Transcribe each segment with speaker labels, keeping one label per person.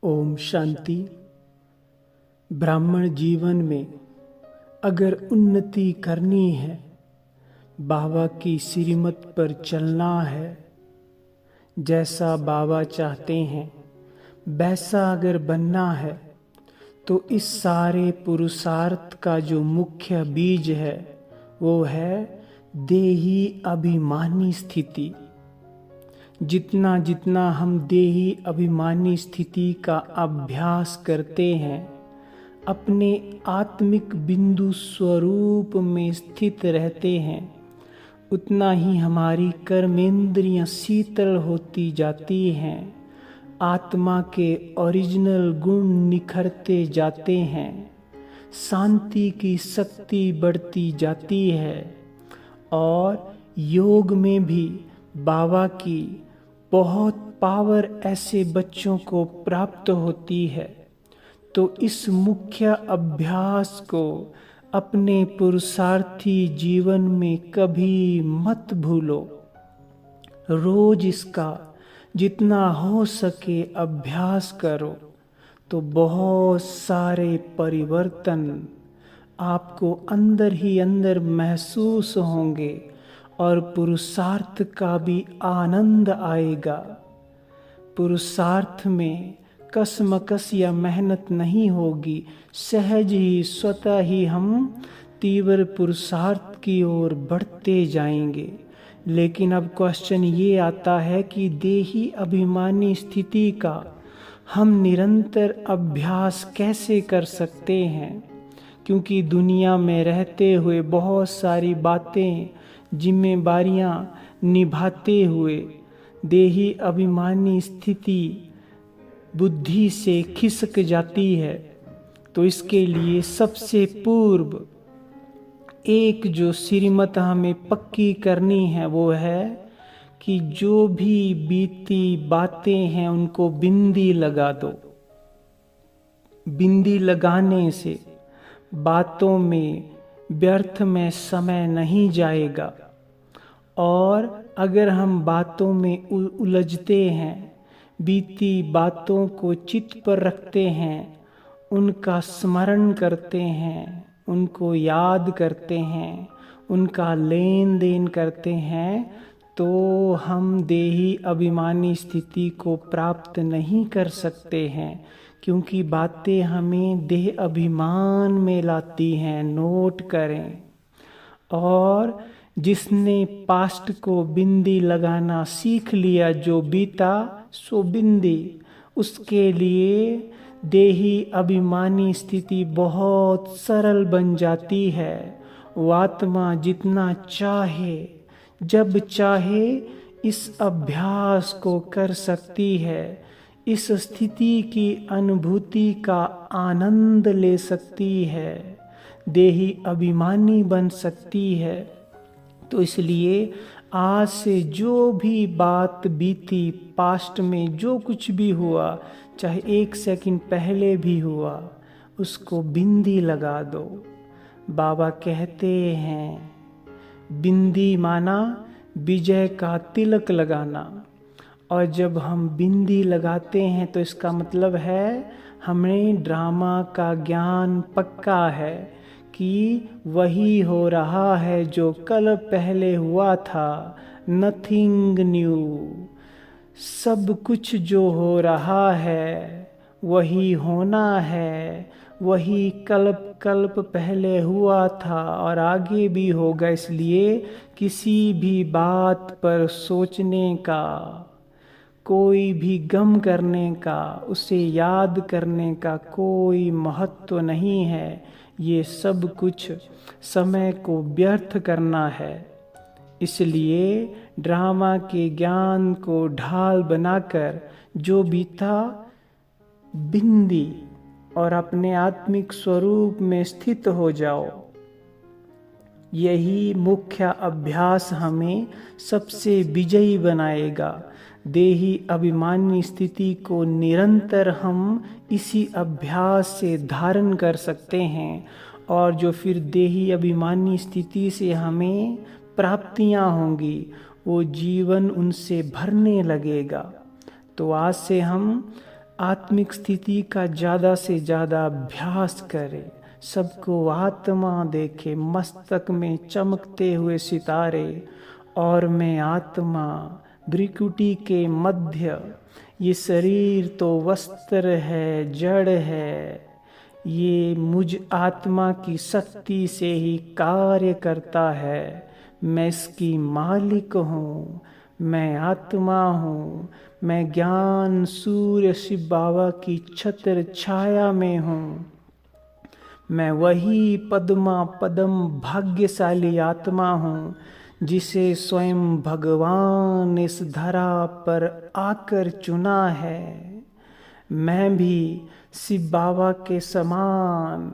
Speaker 1: ओम शांति। ब्राह्मण जीवन में अगर उन्नति करनी है, बाबा की श्रीमत पर चलना है, जैसा बाबा चाहते हैं वैसा अगर बनना है, तो इस सारे पुरुषार्थ का जो मुख्य बीज है वो है देही अभिमानी स्थिति। जितना जितना हम देही अभिमानी स्थिति का अभ्यास करते हैं, अपने आत्मिक बिंदु स्वरूप में स्थित रहते हैं, उतना ही हमारी कर्मेंद्रियां शीतल होती जाती हैं, आत्मा के ओरिजिनल गुण निखरते जाते हैं, शांति की शक्ति बढ़ती जाती है और योग में भी बाबा की बहुत पावर ऐसे बच्चों को प्राप्त होती है। तो इस मुख्य अभ्यास को अपने पुरुषार्थी जीवन में कभी मत भूलो। रोज इसका जितना हो सके अभ्यास करो, तो बहुत सारे परिवर्तन आपको अंदर ही अंदर महसूस होंगे और पुरुषार्थ का भी आनंद आएगा। पुरुषार्थ में कसमकस या मेहनत नहीं होगी, सहज ही स्वतः ही हम तीव्र पुरुषार्थ की ओर बढ़ते जाएंगे। लेकिन अब क्वेश्चन ये आता है कि देही अभिमानी स्थिति का हम निरंतर अभ्यास कैसे कर सकते हैं, क्योंकि दुनिया में रहते हुए बहुत सारी बातें, जिम्मेदारियां निभाते हुए देही अभिमानी स्थिति बुद्धि से खिसक जाती है। तो इसके लिए सबसे पूर्व एक जो श्रीमत हमें पक्की करनी है वो है कि जो भी बीती बातें हैं उनको बिंदी लगा दो। बिंदी लगाने से बातों में व्यर्थ में समय नहीं जाएगा, और अगर हम बातों में उलझते हैं, बीती बातों को चित्त पर रखते हैं, उनका स्मरण करते हैं, उनको याद करते हैं, उनका लेन देन करते हैं, तो हम देही अभिमानी स्थिति को प्राप्त नहीं कर सकते हैं, क्योंकि बातें हमें देह अभिमान में लाती हैं। नोट करें। और जिसने पास्ट को बिंदी लगाना सीख लिया, जो बीता सो बिंदी, उसके लिए देही अभिमानी स्थिति बहुत सरल बन जाती है। वो आत्मा जितना चाहे, जब चाहे इस अभ्यास को कर सकती है, इस स्थिति की अनुभूति का आनंद ले सकती है, देही अभिमानी बन सकती है। तो इसलिए आज से जो भी बात बीती, पास्ट में जो कुछ भी हुआ, चाहे 1 सेकंड पहले भी हुआ, उसको बिंदी लगा दो। बाबा कहते हैं बिंदी माना विजय का तिलक लगाना, और जब हम बिंदी लगाते हैं तो इसका मतलब है हमें ड्रामा का ज्ञान पक्का है कि वही हो रहा है जो कल पहले हुआ था। Nothing new. सब कुछ जो हो रहा है वही होना है, वही कल्प पहले हुआ था और आगे भी होगा। इसलिए किसी भी बात पर सोचने का, कोई भी गम करने का, उसे याद करने का कोई महत्व नहीं है। ये सब कुछ समय को व्यर्थ करना है। इसलिए ड्रामा के ज्ञान को ढाल बनाकर जो बीता बिंदी और अपने आत्मिक स्वरूप में स्थित हो जाओ। यही मुख्य अभ्यास हमें सबसे विजयी बनाएगा। देही अभिमानी स्थिति को निरंतर हम इसी अभ्यास से धारण कर सकते हैं, और जो फिर देही अभिमानी स्थिति से हमें प्राप्तियां होंगी, वो जीवन उनसे भरने लगेगा। तो आज से हम आत्मिक स्थिति का ज़्यादा से ज़्यादा अभ्यास करें। सबको आत्मा देखे, मस्तक में चमकते हुए सितारे, और मैं आत्मा, भ्रिकुटी के मध्य। ये शरीर तो वस्त्र है, जड़ है, ये मुझ आत्मा की शक्ति से ही कार्य करता है। मैं इसकी मालिक हूँ, मैं आत्मा हूँ, मैं ज्ञान सूर्य शिव बाबा की छत्र छाया में हूँ। मैं वही पद्मा पदम भाग्यशाली आत्मा हूँ जिसे स्वयं भगवान इस धरा पर आकर चुना है। मैं भी शिव बाबा के समान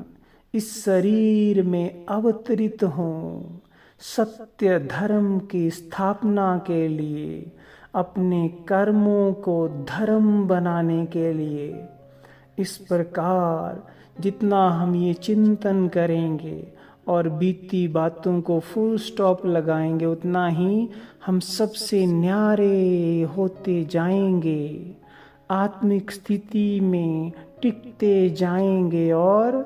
Speaker 1: इस शरीर में अवतरित हूँ, सत्य धर्म की स्थापना के लिए, अपने कर्मों को धर्म बनाने के लिए। इस प्रकार जितना हम ये चिंतन करेंगे और बीती बातों को फुल स्टॉप लगाएंगे, उतना ही हम सबसे न्यारे होते जाएंगे, आत्मिक स्थिति में टिकते जाएंगे और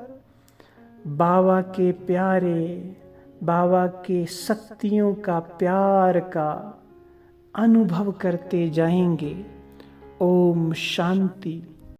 Speaker 1: बाबा के प्यारे, बाबा के शक्तियों का, प्यार का अनुभव करते जाएंगे। ओम शांति।